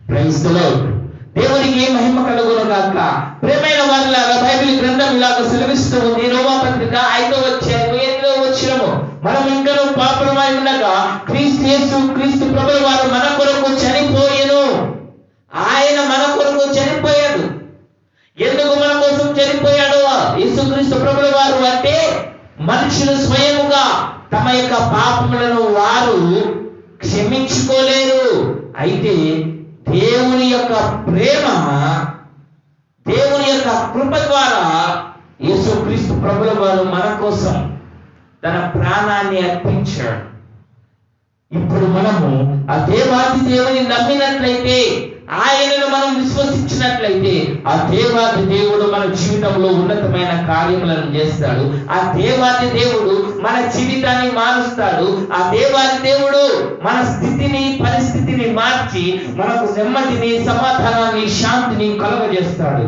Praise the lord. దేవునికి మహిమ కలుగును గాక. ప్రియమైన వారులారా, బైబిల్ గ్రంథం ఇలాగ సెలవిస్తూ ఉంది. రోమాపత్రిక 5వ అధ్యాయం 8వ వచనము, మనం ఇంకా పాపలమై ఉండగా క్రీస్తు ప్రభువు వారు మన కొరకు చనిపోయెను. ఆయన మన కొరకు చనిపోయాడు. ఎందుకు మన కోసం చనిపోయాడు యేసుక్రీస్తు ప్రభువు వారు అంటే, మనుషులు స్వయముగా తమ యొక్క పాపములను వారు క్షమించుకోలేరు. అయితే దేవుని యొక్క ప్రేమ, దేవుని యొక్క కృప ద్వారా యేసుక్రీస్తు ప్రభువు వారు మన కోసం తన ప్రాణాన్ని అర్పించాడు. ఇప్పుడు మనము ఆ దేవాది దేవుని నమ్మినట్లయితే, ఆయనను మనం విశ్వసించినట్లయితే, ఆ దేవాది దేవుడు మన జీవితంలో ఉన్నతమైన కార్యములను చేస్తాడు. ఆ దేవాది దేవుడు మన జీవితాన్ని మారుస్తాడు. ఆ దేవాది దేవుడు మన స్థితిని, పరిస్థితిని మార్చి మనకు నెమ్మదిని, సమాధానాన్ని, శాంతిని కలుగజేస్తాడు.